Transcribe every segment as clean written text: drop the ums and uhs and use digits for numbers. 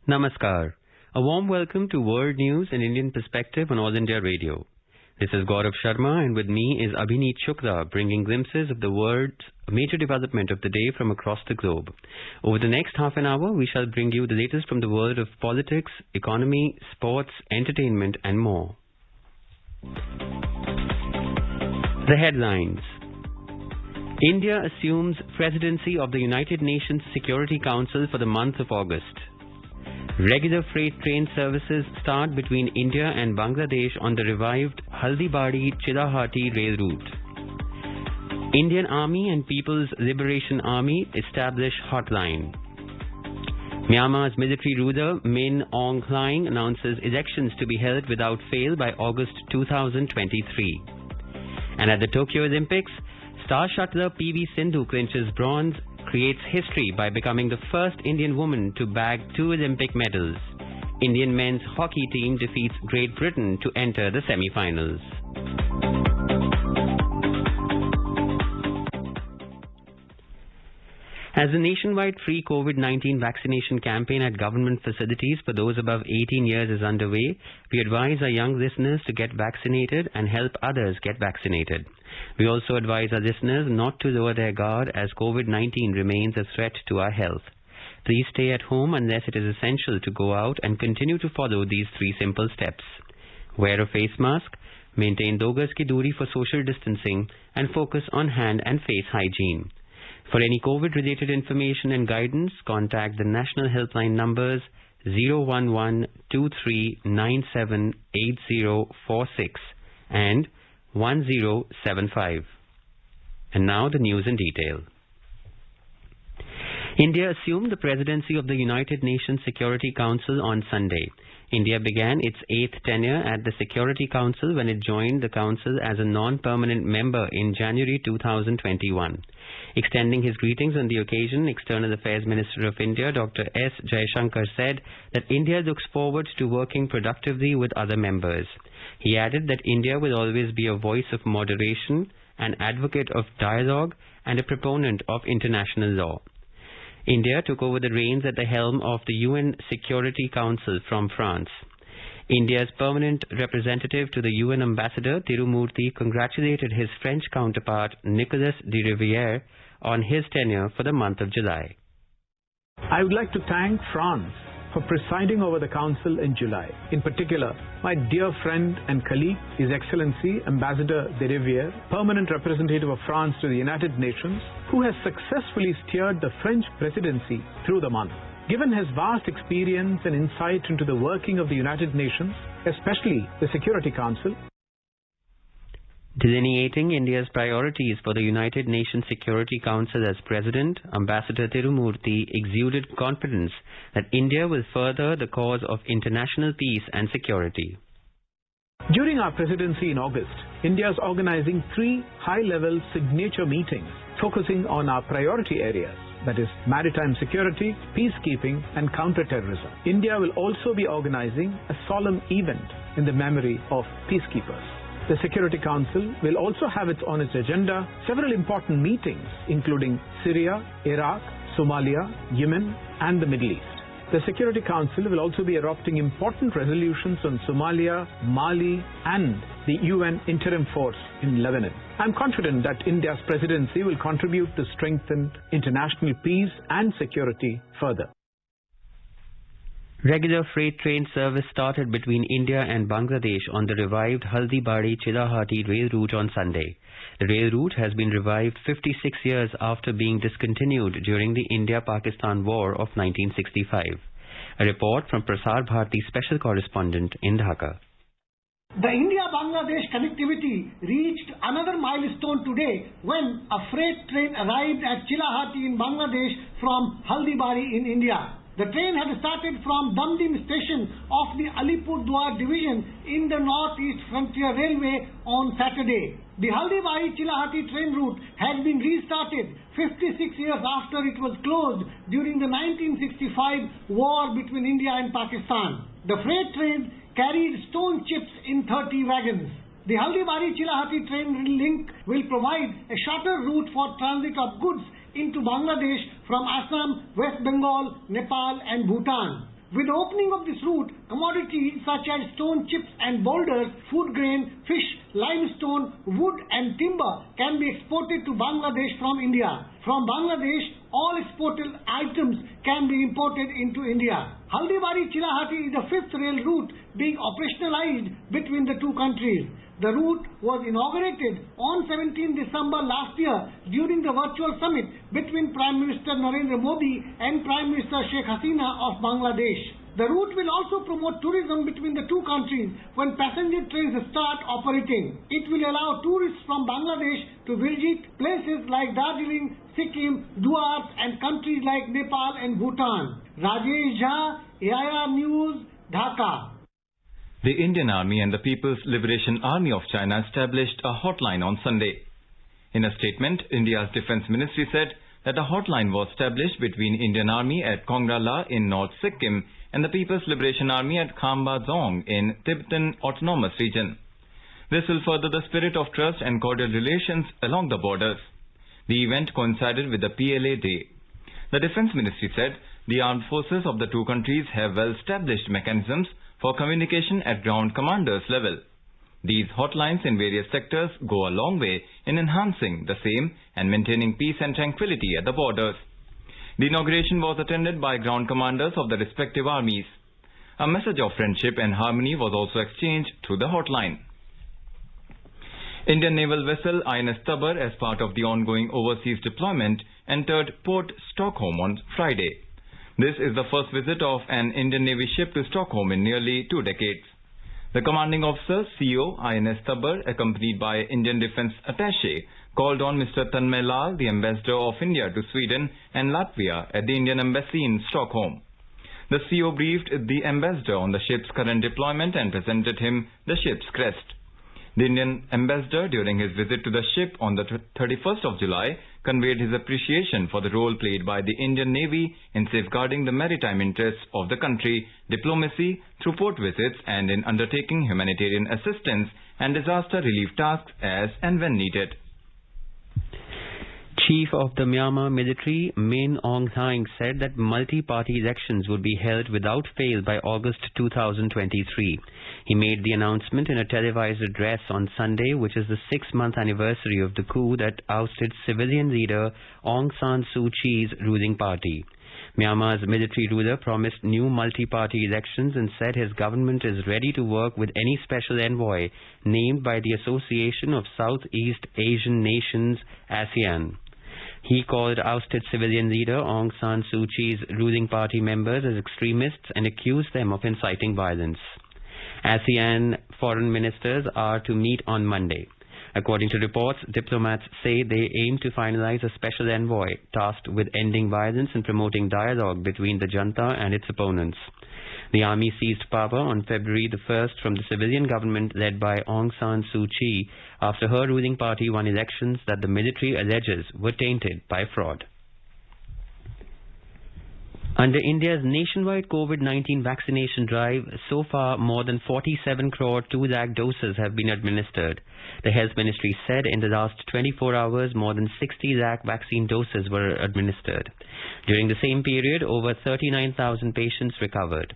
Namaskar. A warm welcome to World News in Indian Perspective on All India Radio. This is Gaurav Sharma and with me is Abhineet Shukla bringing glimpses of the world's major development of the day from across the globe. Over the next half an hour, we shall bring you the latest from the world of politics, economy, sports, entertainment and more. The headlines. India assumes presidency of the United Nations Security Council for the month of August. Regular freight train services start between India and Bangladesh on the revived Haldibarri-Chilahati rail route. Indian Army and People's Liberation Army establish hotline. Myanmar's military ruler Min Aung Hlaing announces elections to be held without fail by August 2023. And at the Tokyo Olympics, star shuttler PV Sindhu clinches bronze, creates history by becoming the first Indian woman to bag 2 Olympic medals. Indian men's hockey team defeats Great Britain to enter the semi-finals. As the nationwide free COVID-19 vaccination campaign at government facilities for those above 18 years is underway, we advise our young listeners to get vaccinated and help others get vaccinated. We also advise our listeners not to lower their guard as COVID-19 remains a threat to our health. Please stay at home unless it is essential to go out and continue to follow these 3 simple steps. Wear a face mask, maintain 2 gaz ki doori for social distancing, and focus on hand and face hygiene. For any COVID-related information and guidance, contact the national helpline numbers 011-2397-8046 and 1075. And now the news in detail. India assumed the presidency of the United Nations Security Council on Sunday. India began its 8th tenure at the Security Council when it joined the Council as a non-permanent member in January 2021. Extending his greetings on the occasion, External Affairs Minister of India, Dr. S. Jaishankar, said that India looks forward to working productively with other members. He added that India will always be a voice of moderation, an advocate of dialogue, and a proponent of international law. India took over the reins at the helm of the UN Security Council from France. India's permanent representative to the UN ambassador, Tirumurti, congratulated his French counterpart, Nicolas de Rivière, on his tenure for the month of July. I would like to thank France for presiding over the Council in July. In particular, my dear friend and colleague, His Excellency Ambassador de Rivière, permanent representative of France to the United Nations, who has successfully steered the French presidency through the month. Given his vast experience and insight into the working of the United Nations, especially the Security Council, delineating India's priorities for the United Nations Security Council as President, Ambassador Tirumurti exuded confidence that India will further the cause of international peace and security. During our presidency in August, India is organizing 3 high-level signature meetings focusing on our priority areas, that is, maritime security, peacekeeping, and counter-terrorism. India will also be organizing a solemn event in the memory of peacekeepers. The Security Council will also have on its agenda several important meetings, including Syria, Iraq, Somalia, Yemen, and the Middle East. The Security Council will also be adopting important resolutions on Somalia, Mali, and the UN interim force in Lebanon. I am confident that India's presidency will contribute to strengthen international peace and security further. Regular freight train service started between India and Bangladesh on the revived Haldibarri-Chilahati rail route on Sunday. The rail route has been revived 56 years after being discontinued during the India-Pakistan War of 1965. A report from Prasar Bharati special correspondent in Dhaka. The India-Bangladesh connectivity reached another milestone today when a freight train arrived at Chilahati in Bangladesh from Haldibarri in India. The train had started from Damdim station of the Alipurdwar division in the Northeast Frontier Railway on Saturday. The Haldibarri-Chilahati train route had been restarted 56 years after it was closed during the 1965 war between India and Pakistan. The freight train carried stone chips in 30 wagons. The Haldibarri-Chilahati train link will provide a shorter route for transit of goods into Bangladesh from Assam, West Bengal, Nepal and Bhutan. With the opening of this route, commodities such as stone chips and boulders, food grain, fish, limestone, wood and timber can be exported to Bangladesh from India. From Bangladesh, all exported items can be imported into India. Haldibari-Chilahati is the fifth rail route being operationalized between the two countries. The route was inaugurated on 17 December last year during the virtual summit between Prime Minister Narendra Modi and Prime Minister Sheikh Hasina of Bangladesh. The route will also promote tourism between the two countries when passenger trains start operating. It will allow tourists from Bangladesh to visit places like Darjeeling, Sikkim, Duars and countries like Nepal and Bhutan. Rajesh Jha, AIR News, Dhaka. The Indian Army and the People's Liberation Army of China established a hotline on Sunday. In a statement, India's Defence Ministry said that a hotline was established between Indian Army at Kongra La in North Sikkim and the People's Liberation Army at Khamba Dzong in Tibetan Autonomous Region. This will further the spirit of trust and cordial relations along the borders. The event coincided with the PLA Day. The Defence Ministry said the armed forces of the two countries have well-established mechanisms for communication at ground commanders level. These hotlines in various sectors go a long way in enhancing the same and maintaining peace and tranquility at the borders. The inauguration was attended by ground commanders of the respective armies. A message of friendship and harmony was also exchanged through the hotline. Indian naval vessel INS Tabar, as part of the ongoing overseas deployment, entered Port Stockholm on Friday. This is the first visit of an Indian Navy ship to Stockholm in nearly 2 decades. The commanding officer, CEO, INS Tabar, accompanied by Indian Defence Attaché, called on Mr. Tanmay Lal, the ambassador of India to Sweden and Latvia at the Indian Embassy in Stockholm. The CEO briefed the ambassador on the ship's current deployment and presented him the ship's crest. The Indian ambassador, during his visit to the ship on the 31st of July, conveyed his appreciation for the role played by the Indian Navy in safeguarding the maritime interests of the country, diplomacy, through port visits and in undertaking humanitarian assistance and disaster relief tasks as and when needed. Chief of the Myanmar military, Min Aung Hlaing, said that multi-party elections would be held without fail by August 2023. He made the announcement in a televised address on Sunday, which is the 6-month anniversary of the coup that ousted civilian leader Aung San Suu Kyi's ruling party. Myanmar's military ruler promised new multi-party elections and said his government is ready to work with any special envoy named by the Association of Southeast Asian Nations, ASEAN. He called ousted civilian leader Aung San Suu Kyi's ruling party members as extremists and accused them of inciting violence. ASEAN foreign ministers are to meet on Monday. According to reports, diplomats say they aim to finalize a special envoy tasked with ending violence and promoting dialogue between the junta and its opponents. The army seized power on February the 1st from the civilian government led by Aung San Suu Kyi after her ruling party won elections that the military alleges were tainted by fraud. Under India's nationwide COVID-19 vaccination drive, so far more than 47 crore 2 lakh doses have been administered. The Health Ministry said in the last 24 hours more than 60 lakh vaccine doses were administered. During the same period, over 39,000 patients recovered.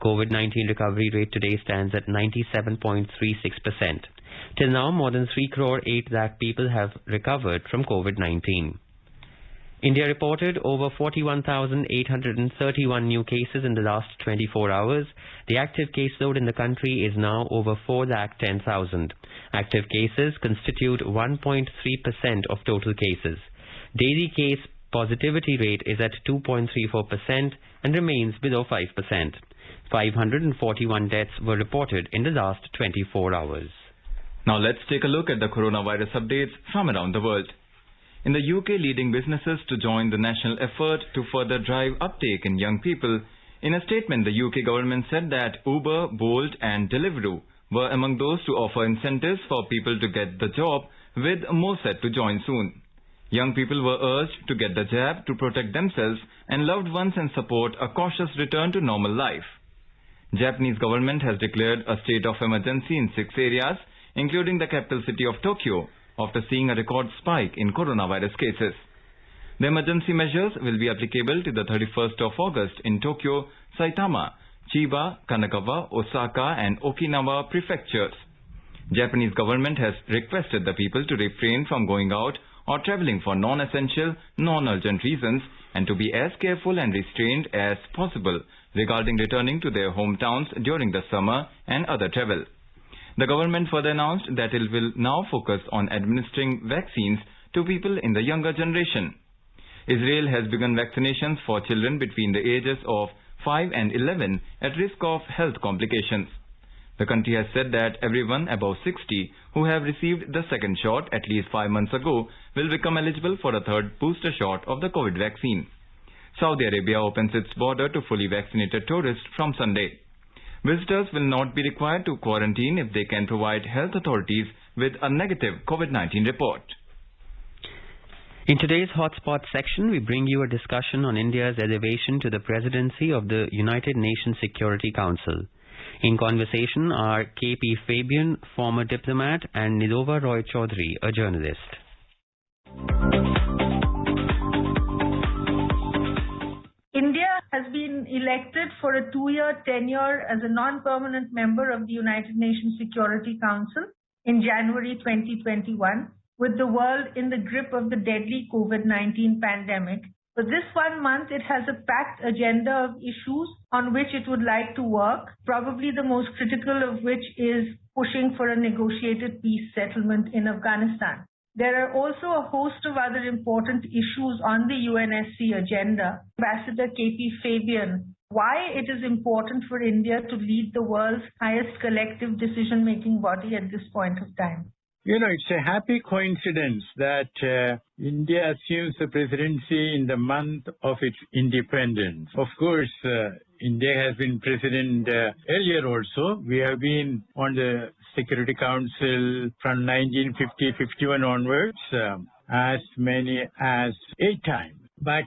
COVID-19 recovery rate today stands at 97.36%. Till now, more than 3 crore 8 lakh people have recovered from COVID-19. India reported over 41,831 new cases in the last 24 hours. The active caseload in the country is now over 4,10,000. Active cases constitute 1.3% of total cases. Daily case positivity rate is at 2.34% and remains below 5%. 541 deaths were reported in the last 24 hours. Now let's take a look at the coronavirus updates from around the world. In the UK, leading businesses to join the national effort to further drive uptake in young people. In a statement, the UK government said that Uber, Bolt and Deliveroo were among those to offer incentives for people to get the job, with more set to join soon. Young people were urged to get the jab to protect themselves and loved ones and support a cautious return to normal life. Japanese government has declared a state of emergency in 6 areas, including the capital city of Tokyo, after seeing a record spike in coronavirus cases. The emergency measures will be applicable to the 31st of August in Tokyo, Saitama, Chiba, Kanagawa, Osaka and Okinawa prefectures. Japanese government has requested the people to refrain from going out or traveling for non-essential, non-urgent reasons and to be as careful and restrained as possible regarding returning to their hometowns during the summer and other travel. The government further announced that it will now focus on administering vaccines to people in the younger generation. Israel has begun vaccinations for children between the ages of 5 and 11 at risk of health complications. The country has said that everyone above 60 who have received the second shot at least 5 months ago will become eligible for a third booster shot of the COVID vaccine. Saudi Arabia opens its border to fully vaccinated tourists from Sunday. Visitors will not be required to quarantine if they can provide health authorities with a negative COVID-19 report. In today's Hotspot section, we bring you a discussion on India's elevation to the presidency of the United Nations Security Council. In conversation are KP Fabian, former diplomat, and Nidova Roy Chaudhary, a journalist. India has been elected for a 2-year tenure as a non-permanent member of the United Nations Security Council in January 2021, with the world in the grip of the deadly COVID-19 pandemic. For this 1 month, it has a packed agenda of issues on which it would like to work, probably the most critical of which is pushing for a negotiated peace settlement in Afghanistan. There are also a host of other important issues on the UNSC agenda. Ambassador KP Fabian, why it is important for India to lead the world's highest collective decision-making body at this point of time? You know, it's a happy coincidence that India assumes the presidency in the month of its independence. Of course, India has been president earlier also. We have been on the Security Council from 1950-51 onwards, as many as 8 times. But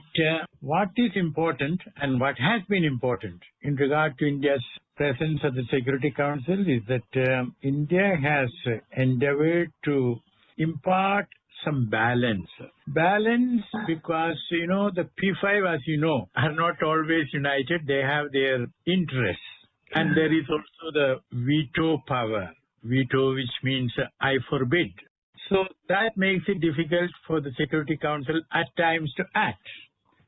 what is important and what has been important in regard to India's presence at the Security Council is that India has endeavored to impart some balance. Balance because, you know, the P5, as you know, are not always united. They have their interests. And there is also the veto power. Veto, which means I forbid. So that makes it difficult for the Security Council at times to act.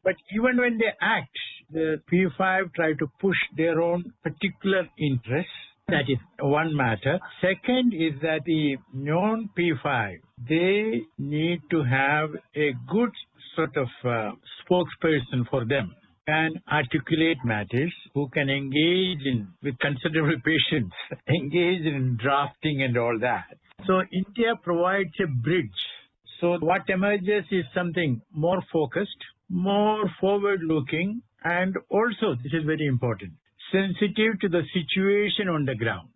But even when they act, the P5 try to push their own particular interests. That is one matter. Second is that the non-P5, they need to have a good sort of spokesperson for them, can articulate matters, who can engage in, with considerable patience, engage in drafting and all that. So India provides a bridge. So what emerges is something more focused, more forward-looking, and also, this is very important, sensitive to the situation on the ground.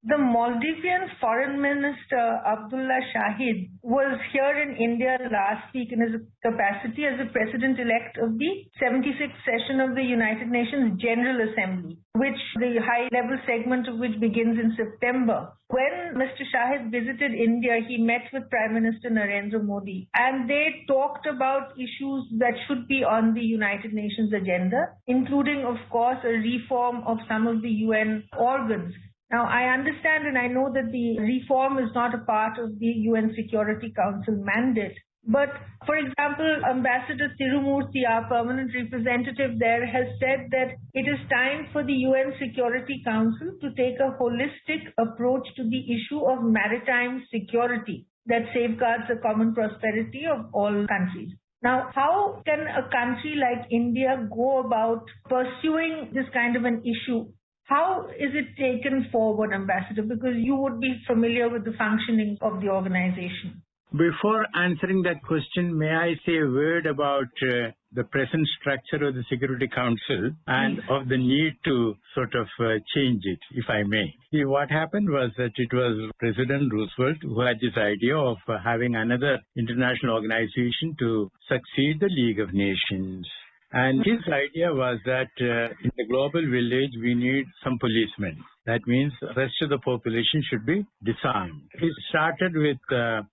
The Maldivian Foreign Minister Abdullah Shahid was here in India last week in his capacity as the President-elect of the 76th session of the United Nations General Assembly, which the high-level segment of which begins in September. When Mr. Shahid visited India, he met with Prime Minister Narendra Modi, and they talked about issues that should be on the United Nations agenda, including, of course, a reform of some of the UN organs. Now, I understand and I know that the reform is not a part of the UN Security Council mandate. But, for example, Ambassador Tirumurthy, our permanent representative there, has said that it is time for the UN Security Council to take a holistic approach to the issue of maritime security that safeguards the common prosperity of all countries. Now, how can a country like India go about pursuing this kind of an issue? How is it taken forward, Ambassador? Because you would be familiar with the functioning of the organization. Before answering that question, may I say a word about the present structure of the Security Council and of the need to sort of change it, if I may. See, what happened was that it was President Roosevelt who had this idea of having another international organization to succeed the League of Nations. And his idea was that in the global village, we need some policemen. That means the rest of the population should be disarmed. He started with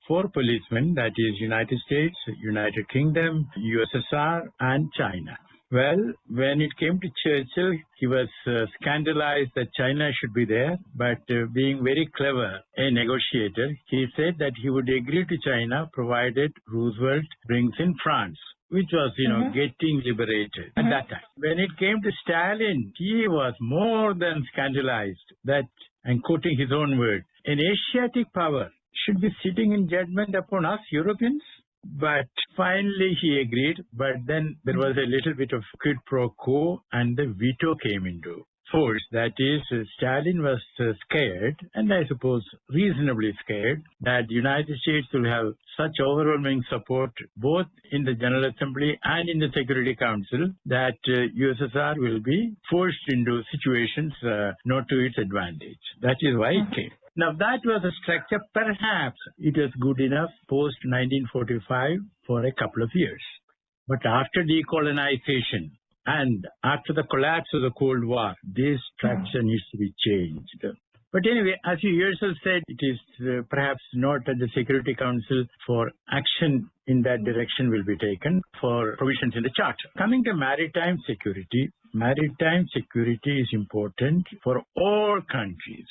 4 policemen, that is United States, United Kingdom, USSR, and China. Well, when it came to Churchill, he was scandalized that China should be there, but being very clever, a negotiator, he said that he would agree to China provided Roosevelt brings in France, which was, getting liberated at that time. When it came to Stalin, he was more than scandalized that, and quoting his own word, an Asiatic power should be sitting in judgment upon us Europeans. But finally he agreed, but then there was a little bit of quid pro quo and the veto came into force. That is, Stalin was scared, and I suppose reasonably scared, that the United States will have such overwhelming support both in the General Assembly and in the Security Council that USSR will be forced into situations not to its advantage. That is why it came. Now, that was a structure, perhaps it was good enough post-1945 for a couple of years. But after decolonization and after the collapse of the Cold War, this structure needs to be changed. But anyway, as you yourself said, it is perhaps not at the Security Council for action in that direction will be taken for provisions in the Charter. Coming to maritime security is important for all countries.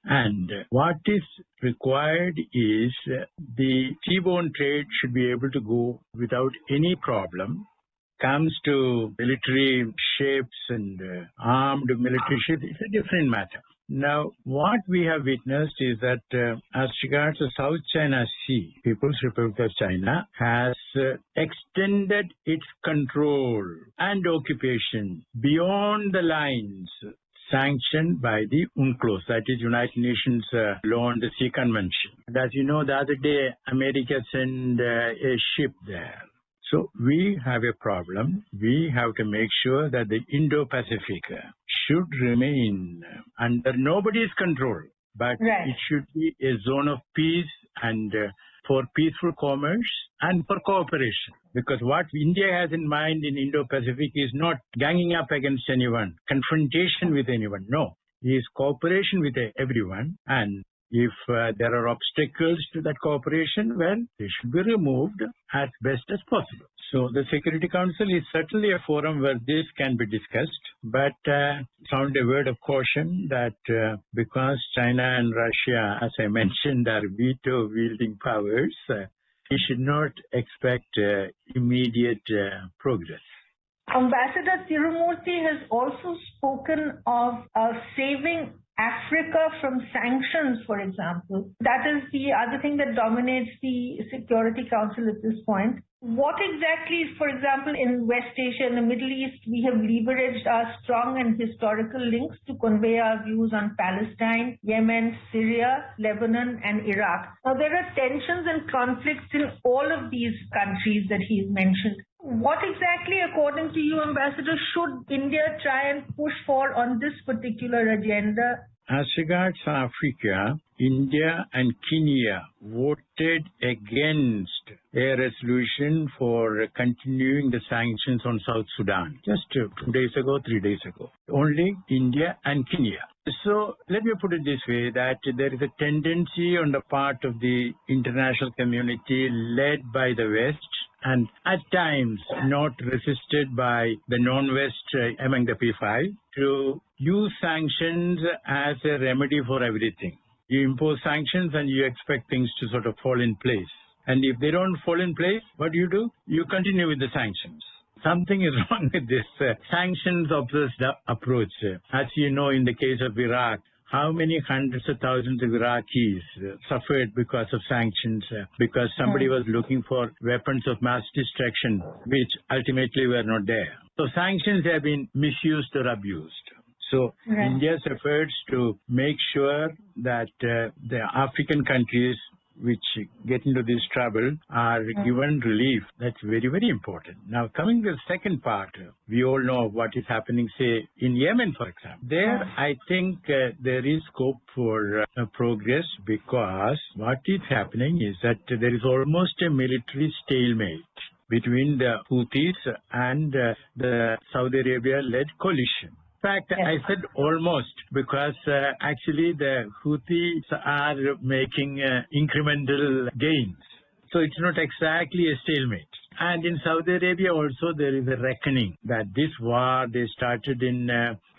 And what is required is the seaborne trade should be able to go without any problem. Comes to military ships and armed military ships, it's a different matter. Now, what we have witnessed is that as regards the South China Sea, People's Republic of China has extended its control and occupation beyond the lines sanctioned by the UNCLOS, that is United Nations Law on the Sea Convention. And as you know, the other day, America sent a ship there. So we have a problem. We have to make sure that the Indo-Pacific should remain under nobody's control, but it should be a zone of peace and for peaceful commerce and for cooperation. Because what India has in mind in Indo-Pacific is not ganging up against anyone, confrontation with anyone. No, it is cooperation with everyone. And if there are obstacles to that cooperation, well, they should be removed as best as possible. So the Security Council is certainly a forum where this can be discussed, but sound a word of caution that because China and Russia, as I mentioned, are veto-wielding powers, we should not expect immediate progress. Ambassador Tirumurti has also spoken of saving Africa from sanctions, for example. That is the other thing that dominates the Security Council at this point. What exactly, for example, in West Asia and the Middle East, we have leveraged our strong and historical links to convey our views on Palestine, Yemen, Syria, Lebanon, and Iraq. Now, there are tensions and conflicts in all of these countries that he's mentioned. What exactly, according to you, Ambassador, should India try and push for on this particular agenda? As regards Africa, India and Kenya voted against a resolution for continuing the sanctions on South Sudan just 2 days ago, 3 days ago. Only India and Kenya. So let me put it this way, that there is a tendency on the part of the international community led by the West and at times not resisted by the non-West among the P5 to use sanctions as a remedy for everything. You impose sanctions and you expect things to sort of fall in place. And if they don't fall in place, what do? You continue with the sanctions. Something is wrong with this sanctions-obsessed approach. As you know, in the case of Iraq, how many hundreds of thousands of Iraqis suffered because of sanctions, because somebody was looking for weapons of mass destruction, which ultimately were not there. So sanctions have been misused or abused. So India's efforts to make sure that the African countries which get into this trouble are given relief, that's very, very important. Now, coming to the second part, we all know what is happening, say, in Yemen, for example. There, I think there is scope for progress, because what is happening is that there is almost a military stalemate. between the Houthis and the Saudi Arabia-led coalition. In fact, I said almost because actually the Houthis are making incremental gains. So it's not exactly a stalemate. And in Saudi Arabia also there is a reckoning that this war they started in,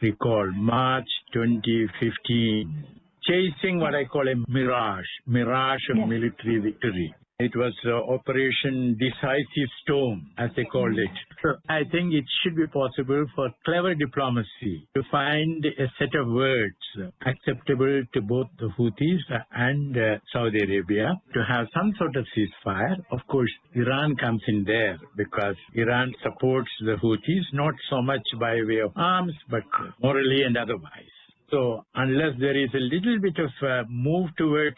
recall, March 2015, chasing what I call a mirage of military victory. It was Operation Decisive Storm, as they called it. So I think it should be possible for clever diplomacy to find a set of words acceptable to both the Houthis and Saudi Arabia to have some sort of ceasefire. Of course, Iran comes in there because Iran supports the Houthis, not so much by way of arms, but morally and otherwise. So unless there is a little bit of move towards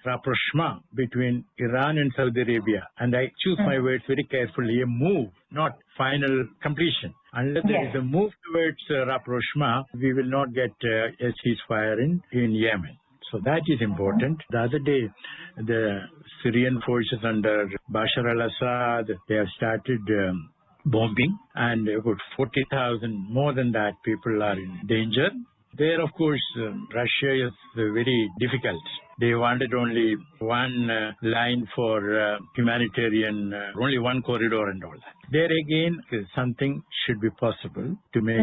rapprochement between Iran and Saudi Arabia, and I choose my words very carefully, a move, not final completion. Unless there is a move towards rapprochement, we will not get a ceasefire in Yemen. So that is important. The other day, the Syrian forces under Bashar al-Assad, they have started bombing, and about 40,000, more than that, people are in danger. There, of course, Russia is very difficult. They wanted only one line for humanitarian, only one corridor and all that. There again, something should be possible to make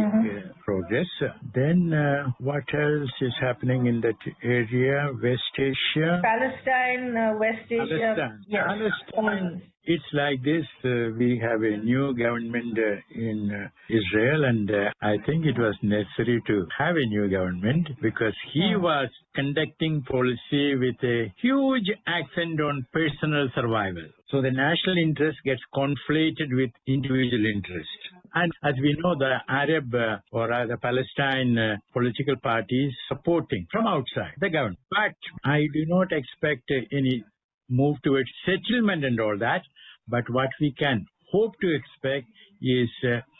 progress. Then what else is happening in that area? West Asia? Palestine, West Asia. Palestine. It's like this. We have a new government in Israel, and I think it was necessary to have a new government because he was conducting policy with a huge accent on personal survival. So the national interest gets conflated with individual interest. And as we know, the Arab or the Palestine political parties supporting from outside the government. But I do not expect any move towards settlement and all that. But what we can hope to expect is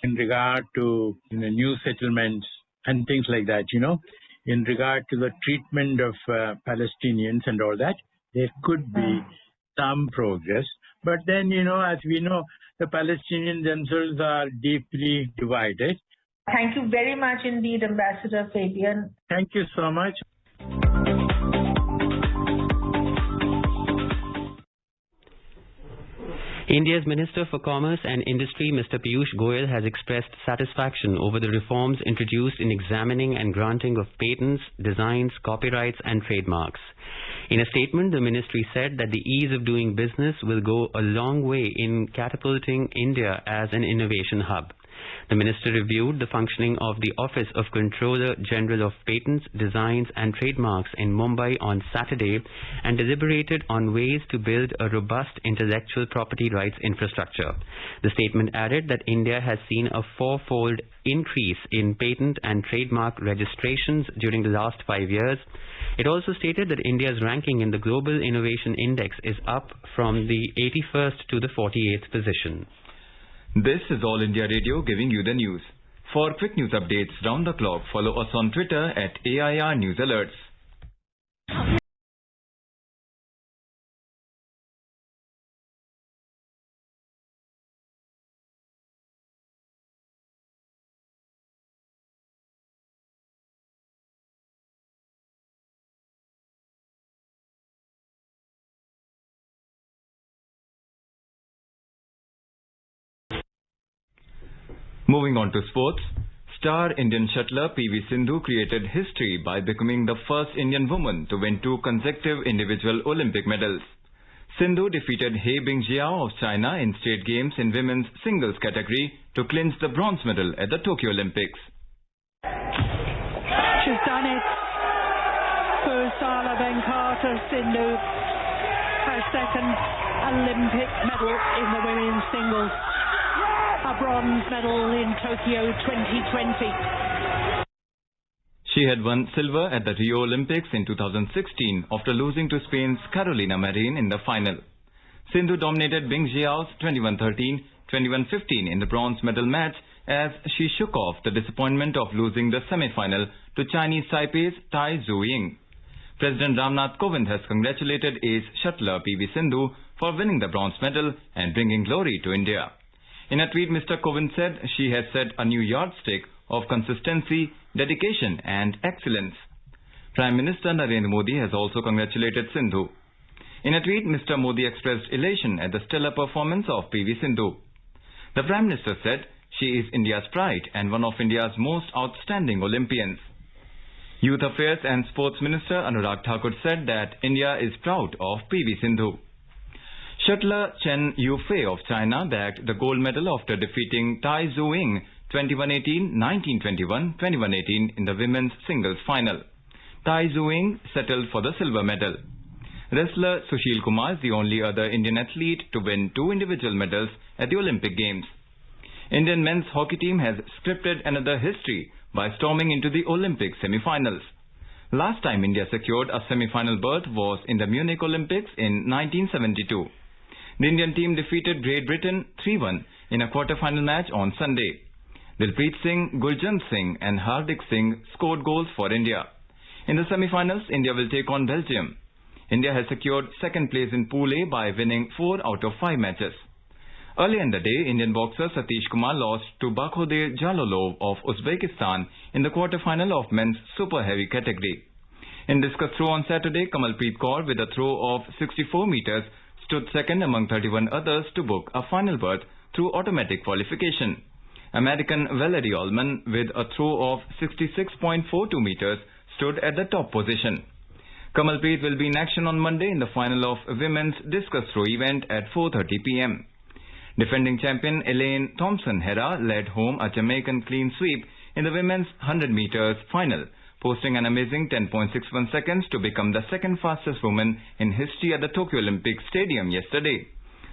in regard to new settlements and things like that, in regard to the treatment of Palestinians and all that, there could be some progress. But then, as we know, the Palestinians themselves are deeply divided. Thank you very much indeed, Ambassador Fabian. Thank you so much. India's Minister for Commerce and Industry, Mr. Piyush Goyal, has expressed satisfaction over the reforms introduced in examining and granting of patents, designs, copyrights and trademarks. In a statement, the ministry said that the ease of doing business will go a long way in catapulting India as an innovation hub. The minister reviewed the functioning of the Office of Controller General of Patents, Designs and Trademarks in Mumbai on Saturday and deliberated on ways to build a robust intellectual property rights infrastructure. The statement added that India has seen a fourfold increase in patent and trademark registrations during the last 5 years. It also stated that India's ranking in the Global Innovation Index is up from the 81st to the 48th position. This is All India Radio giving you the news. For quick news updates round the clock, follow us on Twitter at AIR News Alerts. Moving on to sports, star Indian shuttler PV Sindhu created history by becoming the first Indian woman to win 2 consecutive individual Olympic medals. Sindhu defeated He Bingjiao of China in state games in women's singles category to clinch the bronze medal at the Tokyo Olympics. She's done it. Pusala Venkata Sindhu, her second Olympic medal in the women's singles. A bronze medal in Tokyo 2020. She had won silver at the Rio Olympics in 2016 after losing to Spain's Carolina Marin in the final. Sindhu dominated Bingjiao's 21-13, 21-15 in the bronze medal match as she shook off the disappointment of losing the semi-final to Chinese Taipei's Tai Zhu Ying. President Ramnath Kovind has congratulated ace shuttler PV Sindhu for winning the bronze medal and bringing glory to India. In a tweet, Mr. Kovind said she has set a new yardstick of consistency, dedication and excellence. Prime Minister Narendra Modi has also congratulated Sindhu. In a tweet, Mr. Modi expressed elation at the stellar performance of PV Sindhu. The Prime Minister said she is India's pride and one of India's most outstanding Olympians. Youth Affairs and Sports Minister Anurag Thakur said that India is proud of PV Sindhu. Shuttler Chen Yufei of China bagged the gold medal after defeating Tai Tzu-Ying 21-18, 19-21, 21-18 in the women's singles final. Tai Tzu-Ying settled for the silver medal. Wrestler Sushil Kumar is the only other Indian athlete to win 2 individual medals at the Olympic Games. Indian men's hockey team has scripted another history by storming into the Olympic semi-finals. Last time India secured a semi-final berth was in the Munich Olympics in 1972. The Indian team defeated Great Britain 3-1 in a quarter-final match on Sunday. Dilpreet Singh, Gurjant Singh and Hardik Singh scored goals for India. In the semi-finals, India will take on Belgium. India has secured second place in Pool A by winning 4 out of 5 matches. Earlier in the day, Indian boxer Satish Kumar lost to Bakhode Jalolov of Uzbekistan in the quarter-final of men's super heavy category. In discus throw on Saturday, Kamalpreet Kaur with a throw of 64 meters stood second among 31 others to book a final berth through automatic qualification. American Valerie Allman with a throw of 66.42 meters stood at the top position. Kamalpreet will be in action on Monday in the final of women's discus throw event at 4:30 p.m. Defending champion Elaine Thompson-Herah led home a Jamaican clean sweep in the women's 100 meters final, posting an amazing 10.61 seconds to become the second fastest woman in history at the Tokyo Olympic Stadium yesterday.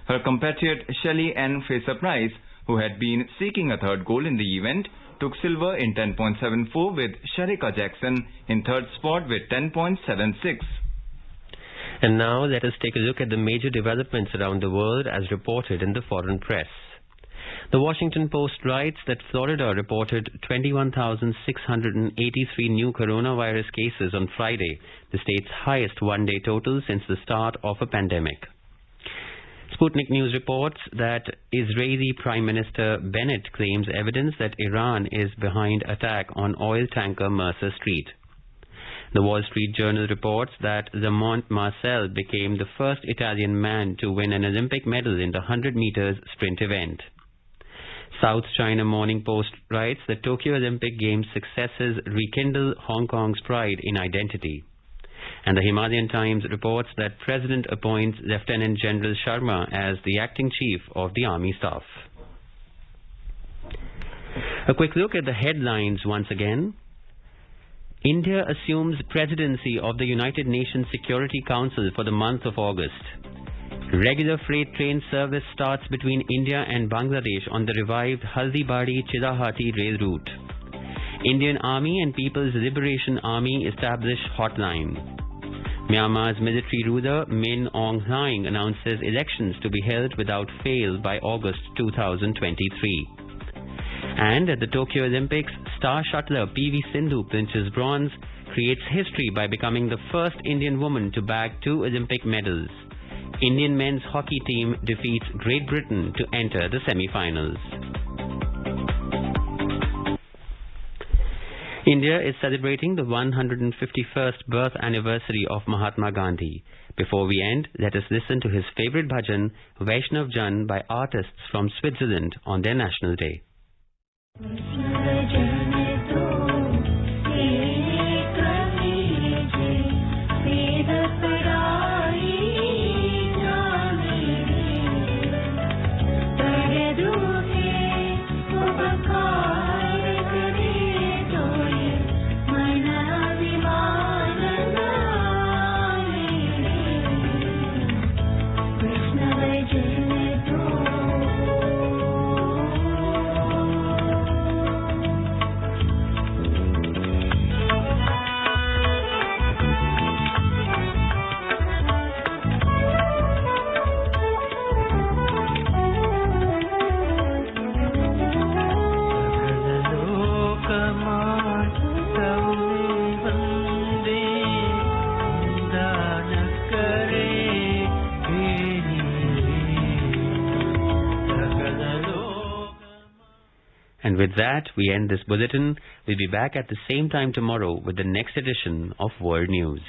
Her compatriot Shelly Ann Fraser-Price, who had been seeking a third gold in the event, took silver in 10.74 with Sharika Jackson in third spot with 10.76. And now let us take a look at the major developments around the world as reported in the foreign press. The Washington Post writes that Florida reported 21,683 new coronavirus cases on Friday, the state's highest one-day total since the start of a pandemic. Sputnik News reports that Israeli Prime Minister Bennett claims evidence that Iran is behind attack on oil tanker Mercer Street. The Wall Street Journal reports that Lamont Marcel became the first Italian man to win an Olympic medal in the 100 meters sprint event. South China Morning Post writes that Tokyo Olympic Games successes rekindle Hong Kong's pride in identity. And the Himalayan Times reports that President appoints Lieutenant General Sharma as the acting chief of the Army Staff. A quick look at the headlines once again. India assumes presidency of the United Nations Security Council for the month of August. Regular freight train service starts between India and Bangladesh on the revived Haldibari-Chilahati rail route. Indian Army and People's Liberation Army establish hotline. Myanmar's military ruler Min Aung Hlaing announces elections to be held without fail by August 2023. And at the Tokyo Olympics, star shuttler PV Sindhu clinches bronze, creates history by becoming the first Indian woman to bag 2 Olympic medals. Indian men's hockey team defeats Great Britain to enter the semi-finals. India is celebrating the 151st birth anniversary of Mahatma Gandhi. Before we end, let us listen to his favorite bhajan, Vaishnav Jan, by artists from Switzerland on their National Day. And with that, we end this bulletin. We'll be back at the same time tomorrow with the next edition of World News.